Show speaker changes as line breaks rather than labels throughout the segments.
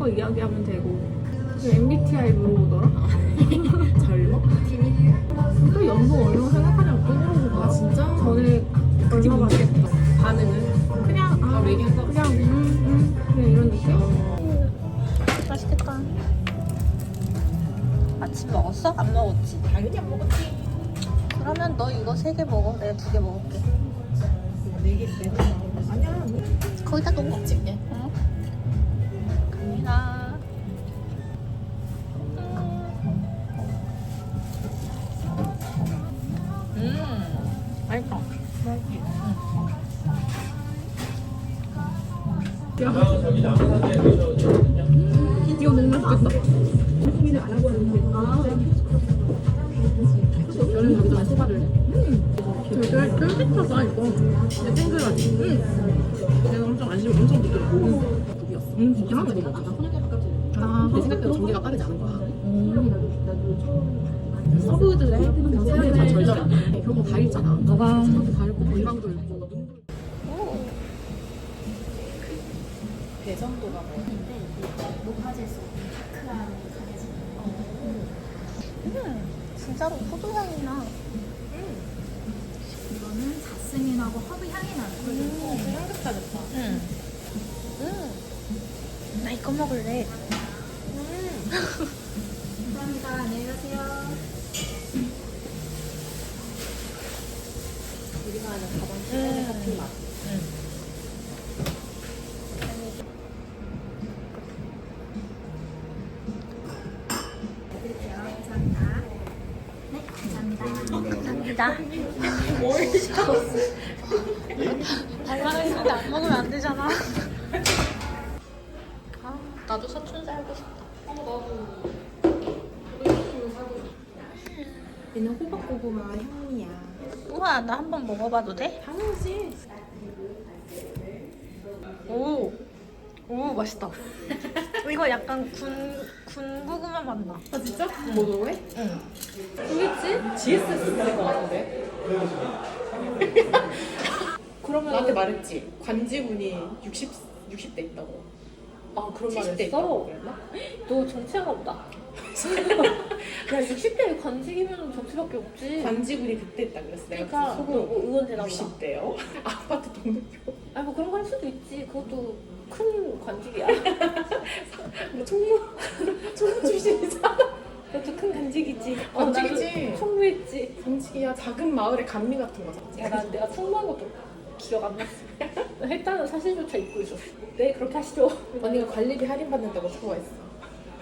거 이야기하면 되고. 그 MBTI 물어보더라.
젊어?
또 연봉 얼마 생각하냐고 또 물어보고.
아 진짜?
전에
그게
얼마 받았어?
문제겠다. 반응은?
그냥
바로 얘기한다?
그냥 그냥 이런 느낌?
맛있겠다. 아침 먹었어? 안 먹었지?
당연히 안 먹었지.
그러면 너 이거 3개 먹어. 내가 2개 먹을게.
4개 내는 나오면 아니야.
거기다 놓고.
먹지 그냥.
응. 갑니다. 맛있다.
이거 너무 맛있겠다.
여름 가기 전에 소바를.
되게 쫄깃하다 이거.
진짜 땡글하지? 내가 엄청 안심을 엄청 부드럽고 국이었어. 진짜 하나도 못 먹었다. 내 생각대로 전개가 빠르지 않은 거야. 서브들의 살이 다 절절해. 그런 거 다 읽잖아. 사람도 다 읽고 건강도 읽고. 대전도가 뭐?
진짜로 포도향이 나.
이거는 자스민하고 허브 향이 나는 거예요.
향긋하겠다.
나 이거 먹을래.
감사합니다. 안녕히 가세요.
우리가 하는 가방 시간에 커피 맛.
드릴게요. 감사합니다. 네, 감사합니다.
감사합니다. 달라고 했는데 안 먹으면 안 되잖아. 아, 나도 사춘 살고 싶다.
얘는 호박고구마 향이야.
우와, 나 한번 먹어봐도 돼?
당연하지.
오, 맛있다. 이거 약간 군고구마 맛 나.
아 진짜? 뭐로 해?
응.
뭐겠지? GS 될것 같은데. 그러면 나한테 말했지. 관지군이 60대 있다고.
아 그런
70대 있다고 그랬나?
너 정치한가 보다. 야 60대 관직이면 정치밖에 없지.
관지군이 그때 있다 그랬어.
그러니까
속으로
뭐 의원 되나 보다.
60대요? 아파트 동대표.
아니 뭐 그런 거 할 수도 있지. 그것도 큰 관직이야.
뭐 총무 출신이잖아.
그것도 큰 관직이지.
관직이지.
나도 총무했지.
관직이야. 작은 마을의 감리 같은 거잖아.
야, 난 내가 총무한 것도 기억 안 났어. 일단은 사진조차 입고 있었어. 네 그렇게 하시죠.
언니가 관리비 할인받는다고 좋아했어.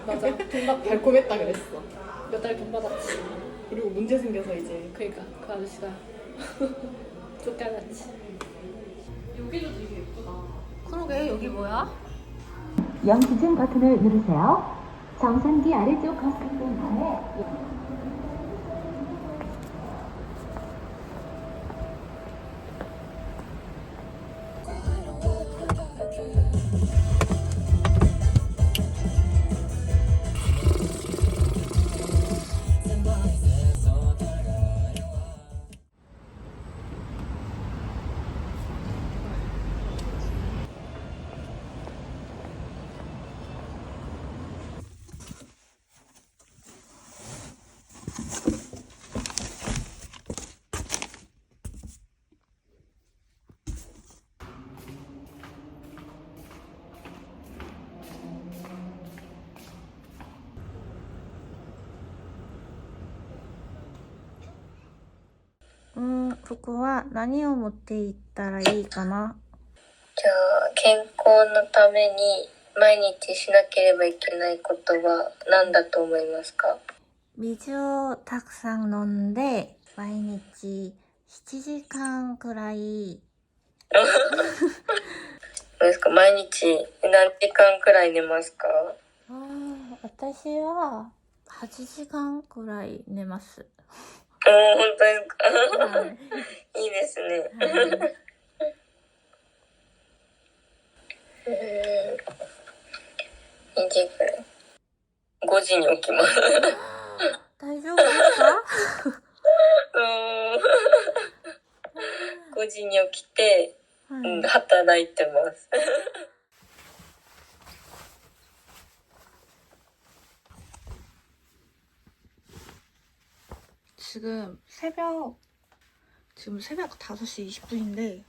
맞아. 돈 받고
달콤했다 그랬어.
몇 달 돈 받았지.
그리고 문제 생겨서 이제
그러니까 그 아저씨가 쫓겨났지. 여기도 되게 예쁘다.
그러게, 여기 뭐야?
영수증 버튼을 누르세요. 정산기 아래쪽 거스름판에
ここは何を持っていったらいいかな。
じゃあ、健康のために毎日しなければいけないことは何だと思いますか？
水をたくさん飲んで、毎日7時間くらい。
どうですか？毎日何時間くらい寝ますか？
私は8時間くらい寝ます。
本当ですか？
はい。
いいですね。2時くらい。5時に起きます。
大丈夫ですか
5時に起きて、
はい。
働いてます。
지금 새벽 5시 20분인데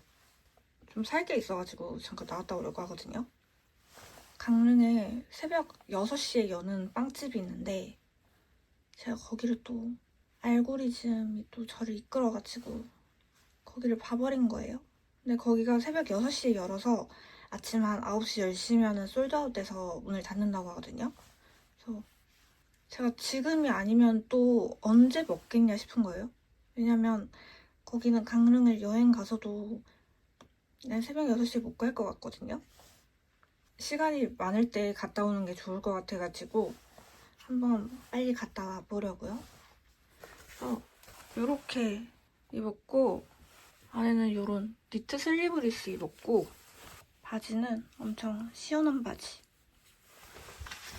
좀 살 게 있어가지고 잠깐 나갔다 오려고 하거든요. 강릉에 새벽 6시에 여는 빵집이 있는데 제가 거기를 또 알고리즘이 또 저를 이끌어가지고 거기를 봐버린 거예요. 근데 거기가 새벽 6시에 열어서 아침 한 9시, 10시면은 솔드아웃 돼서 문을 닫는다고 하거든요. 그래서 제가 지금이 아니면 또 언제 먹겠냐 싶은 거예요. 왜냐면 거기는 강릉을 여행 가서도 그냥 새벽 6시에 못 갈 것 같거든요. 시간이 많을 때 갔다 오는 게 좋을 것 같아가지고 한번 빨리 갔다 와 보려고요. 그래서 이렇게 입었고 안에는 이런 니트 슬리브리스 입었고 바지는 엄청 시원한 바지.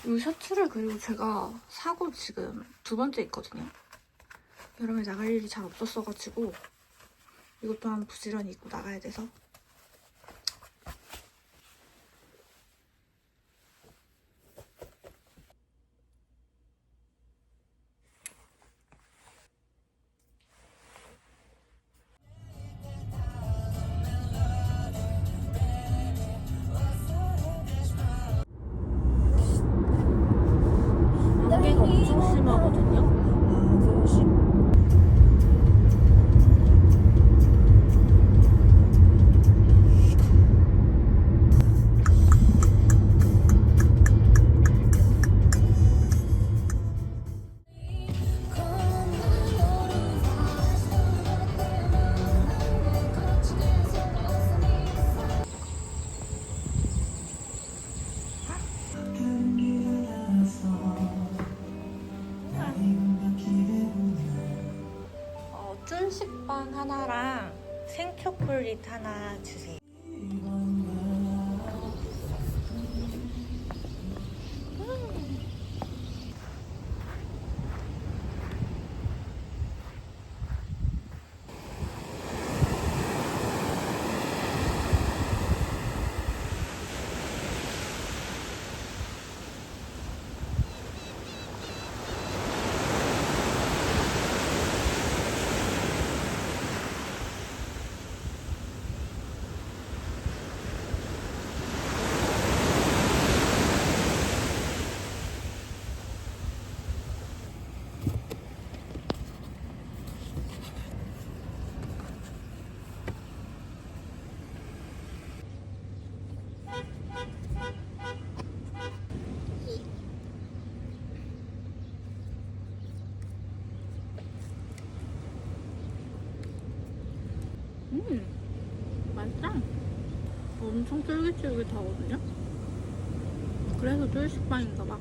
이 셔츠를 그리고 제가 사고 지금 2번째 있거든요. 여름에 나갈 일이 잘 없었어가지고 이것 또한 부지런히 입고 나가야 돼서 안개가 엄청 심하거든요. 쫄식빵 하나랑 생초콜릿 하나 주세요. 맛있다. 엄청 쫄깃쫄깃하거든요. 그래서 쫄식빵인가봐.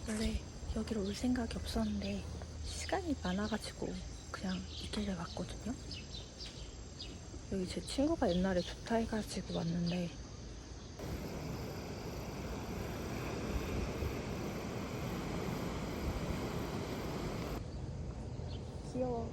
원래 여기로 올 생각이 없었는데 시간이 많아가지고 그냥 이 길을 왔거든요. 여기 제 친구가 옛날에 좋다 해가지고 왔는데 귀여워.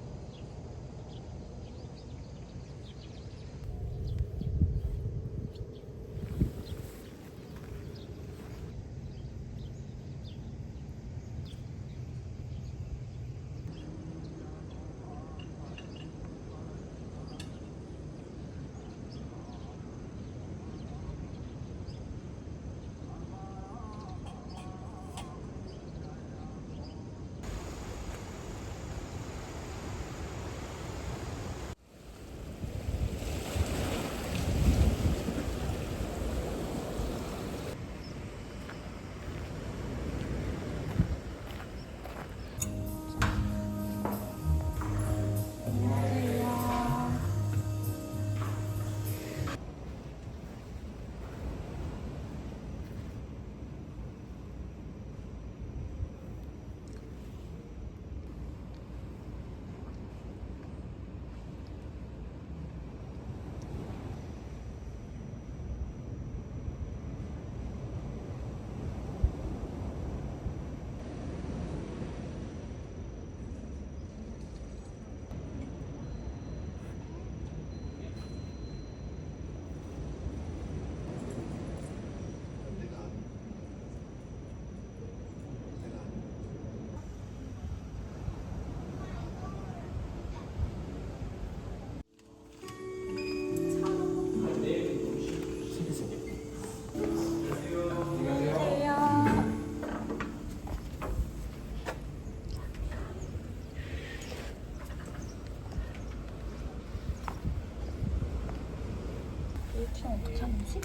시험 어떻게 하는지?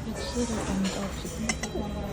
위치를 먼저 기본적으로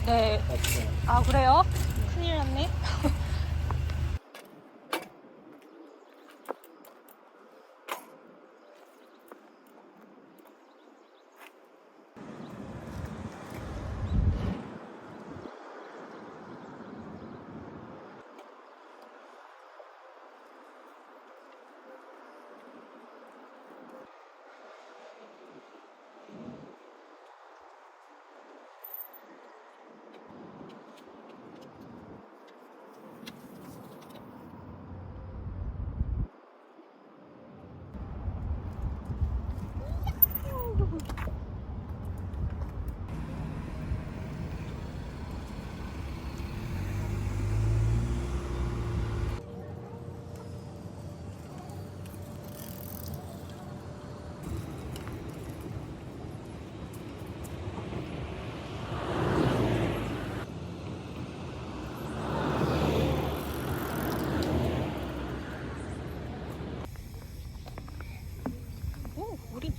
네. 아 그래요? 큰일 났네. 오, 우리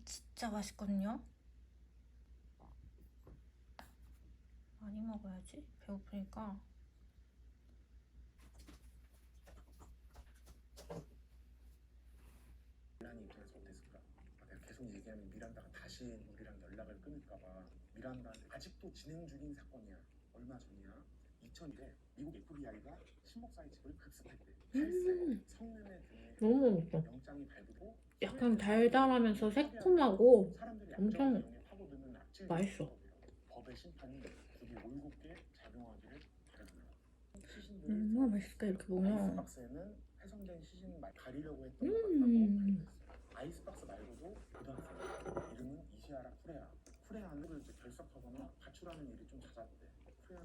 진짜 맛있거든요. 많이 먹어야지. 배고프니까.
미란이 입장에서 어땠을까? 내가 계속 얘기하면 미란다가 다시 우리랑 연락을 끊을까봐. 미란다한테 아직도 진행 중인 사건이야. 얼마 전이야. 2000년에 미국 FBI가 신목사의 집을 급습했대. 8세 성매매 등의
너무 맛있어.
영장이 발부고
약간 달달하면서 새콤하고
사람들이
엄청
악정을 이용해 파고드는 악질
맛있어.
법의 심판이 굳이 올곧게 작용하기를 바랍니다.
너무 맛있다 이렇게 보면.
아이스박스에는 훼손된 시신 가리려고 했던 것 같다고 발표했어요. 아이스박스 말고도 고등학생 이름은 이시아라 쿠레아. 쿠레아는 이제 결석하거나 가출하는 일이 좀 잦았대. 쿠레아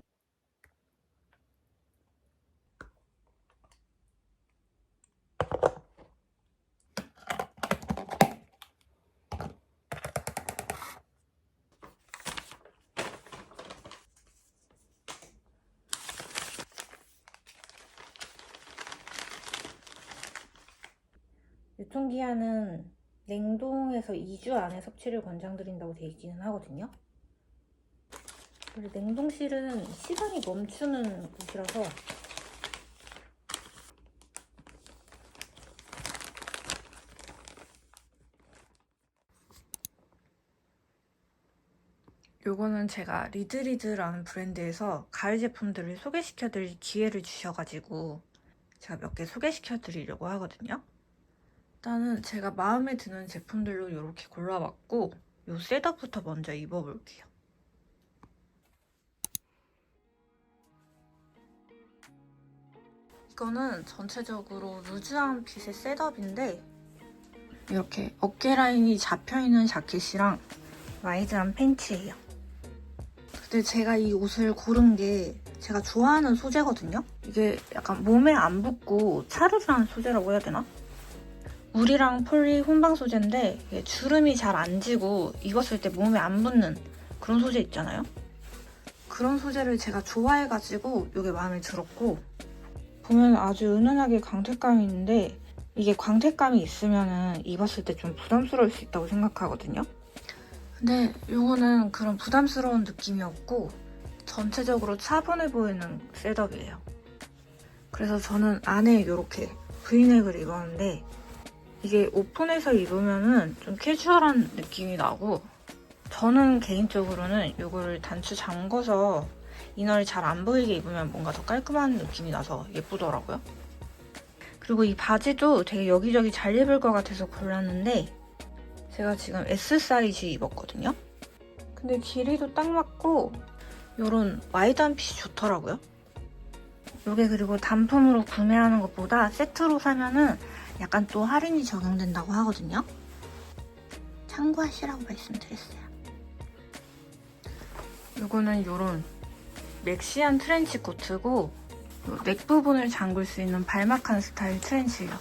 유통기한은 냉동에서 2주 안에 섭취를 권장드린다고 돼 있기는 하거든요.
원래 냉동실은 시간이 멈추는 곳이라서
요거는 제가 리드리드라는 브랜드에서 가을 제품들을 소개시켜드릴 기회를 주셔가지고 제가 몇 개 소개시켜드리려고 하거든요. 일단은 제가 마음에 드는 제품들로 이렇게 골라봤고 요 셋업부터 먼저 입어볼게요. 이거는 전체적으로 루즈한 핏의 셋업인데 이렇게 어깨 라인이 잡혀있는 자켓이랑 와이드한 팬츠예요. 근데 제가 이 옷을 고른 게 제가 좋아하는 소재거든요? 이게 약간 몸에 안 붙고 차르르한 소재라고 해야 되나? 울이랑 폴리 혼방 소재인데 이게 주름이 잘 안 지고 입었을 때 몸에 안 붙는 그런 소재 있잖아요? 그런 소재를 제가 좋아해가지고 이게 마음에 들었고 보면 아주 은은하게 광택감이 있는데 이게 광택감이 있으면 입었을 때 좀 부담스러울 수 있다고 생각하거든요? 근데 이거는 그런 부담스러운 느낌이 없고 전체적으로 차분해 보이는 셋업이에요. 그래서 저는 안에 이렇게 브이넥을 입었는데 이게 오픈해서 입으면 좀 캐주얼한 느낌이 나고 저는 개인적으로는 이거를 단추 잠궈서 이너를 잘 안 보이게 입으면 뭔가 더 깔끔한 느낌이 나서 예쁘더라고요. 그리고 이 바지도 되게 여기저기 잘 입을 것 같아서 골랐는데 제가 지금 S 사이즈 입었거든요. 근데 길이도 딱 맞고 이런 와이드한 핏이 좋더라고요. 이게 그리고 단품으로 구매하는 것보다 세트로 사면은 약간 또 할인이 적용된다고 하거든요. 참고하시라고 말씀드렸어요. 이거는 이런 맥시한 트렌치 코트고 넥 부분을 잠글 수 있는 발막한 스타일 트렌치예요.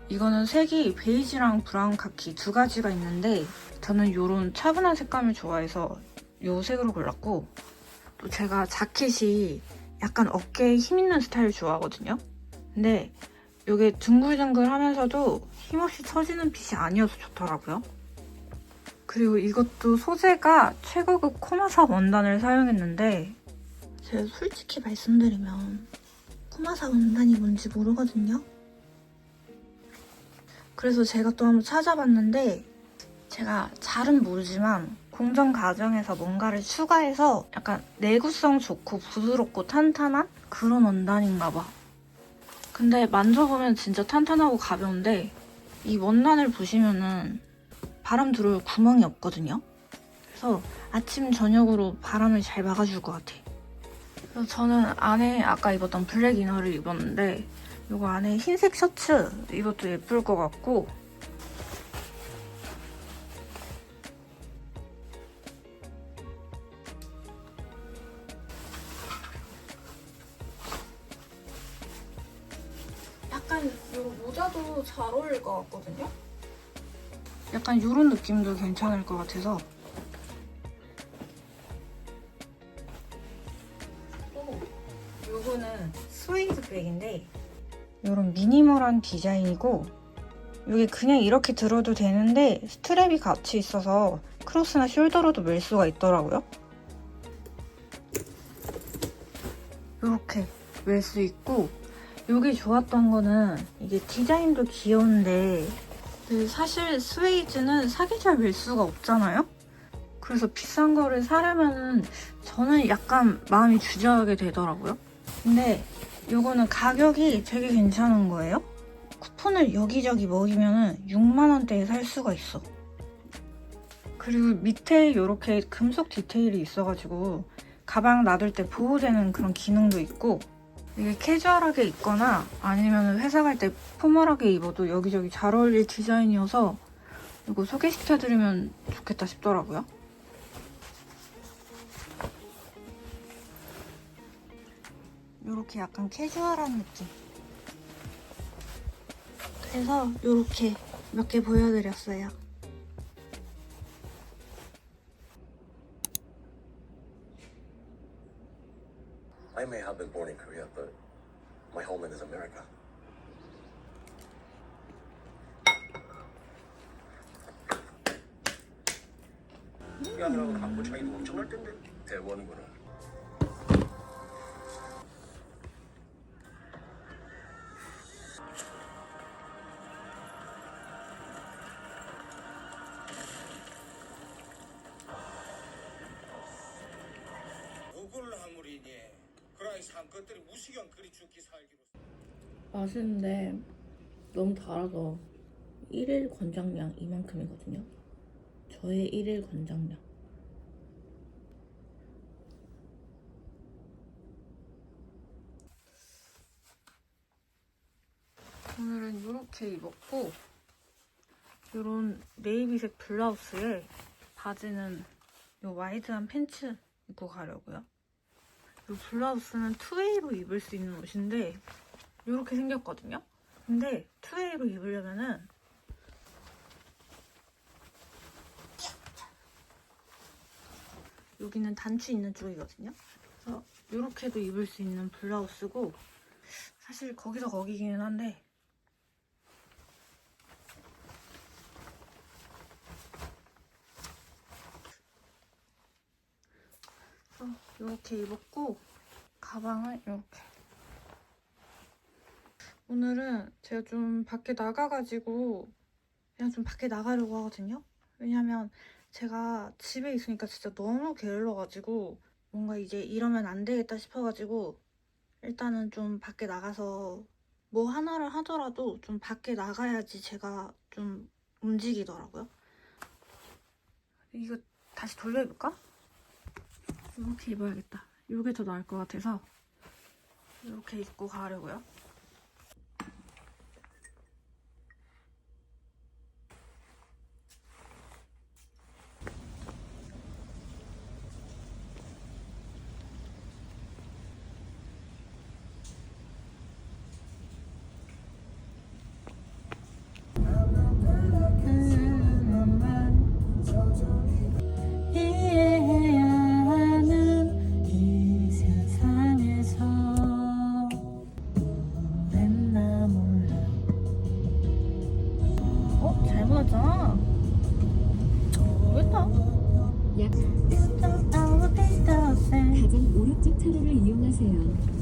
이거는 색이 베이지랑 브라운 카키 두 가지가 있는데 저는 이런 차분한 색감을 좋아해서 이 색으로 골랐고 또 제가 자켓이 약간 어깨에 힘 있는 스타일 좋아하거든요. 근데 이게 둥글둥글 하면서도 힘없이 처지는 핏이 아니어서 좋더라고요. 그리고 이것도 소재가 최고급 코마사 원단을 사용했는데 제가 솔직히 말씀드리면 코마사 원단이 뭔지 모르거든요. 그래서 제가 또 한번 찾아봤는데 제가 잘은 모르지만 공정 과정에서 뭔가를 추가해서 약간 내구성 좋고 부드럽고 탄탄한 그런 원단인가 봐. 근데 만져보면 진짜 탄탄하고 가벼운데 이 원단을 보시면은 바람 들어올 구멍이 없거든요. 그래서 아침 저녁으로 바람을 잘 막아줄 것 같아. 그래서 저는 안에 아까 입었던 블랙 이너를 입었는데 이거 안에 흰색 셔츠 이것도 예쁠 것 같고 약간 이 모자도 잘 어울릴 것 같거든요? 약간 이런 느낌도 괜찮을 것 같아서 요거는 스웨이드 백인데 이런 미니멀한 디자인이고 이게 그냥 이렇게 들어도 되는데 스트랩이 같이 있어서 크로스나 숄더로도 멜 수가 있더라고요. 이렇게 멜 수 있고 여기 좋았던 거는 이게 디자인도 귀여운데 사실 스웨이드는 사계절 멜 수가 없잖아요? 그래서 비싼 거를 사려면은 저는 약간 마음이 주저하게 되더라고요. 근데 이거는 가격이 되게 괜찮은 거예요. 쿠폰을 여기저기 먹이면은 6만 원대에 살 수가 있어. 그리고 밑에 이렇게 금속 디테일이 있어가지고 가방 놔둘 때 보호되는 그런 기능도 있고 이게 캐주얼하게 입거나 아니면 회사 갈 때 포멀하게 입어도 여기저기 잘 어울릴 디자인이어서 이거 소개시켜드리면 좋겠다 싶더라고요. 이렇게 약간 캐주얼한 느낌. 그래서 이렇게 몇 개 보여드렸어요.
I may have been born in Korea, but my homeland is America. 우리나라하고는 안보 차이도 엄청날 텐데. 대원군은
누굴 하물이니 그라이 산 것들이 무시경 그리 죽기 살기로.
맛있는데 너무 달아서 1일 권장량 이만큼이거든요. 저의 1일 권장량.
오늘은 이렇게 입었고 이런 네이비색 블라우스에 바지는 이 와이드한 팬츠 입고 가려고요. 이 블라우스는 투웨이로 입을 수 있는 옷인데 이렇게 생겼거든요. 근데 투웨이로 입으려면은 여기는 단추 있는 쪽이거든요. 그래서 이렇게도 입을 수 있는 블라우스고 사실 거기서 거기기는 한데 이렇게 입었고 가방을 이렇게. 오늘은 제가 좀 밖에 나가가지고 그냥 좀 밖에 나가려고 하거든요. 왜냐면 제가 집에 있으니까 진짜 너무 게을러가지고 뭔가 이제 이러면 안 되겠다 싶어가지고 일단은 좀 밖에 나가서 뭐 하나를 하더라도 좀 밖에 나가야지 제가 좀 움직이더라고요. 이거 다시 돌려 입을까? 이렇게 입어야겠다. 이게 더 나을 것 같아서 이렇게 입고 가려고요.
가장 오른쪽 차로를 이용하세요.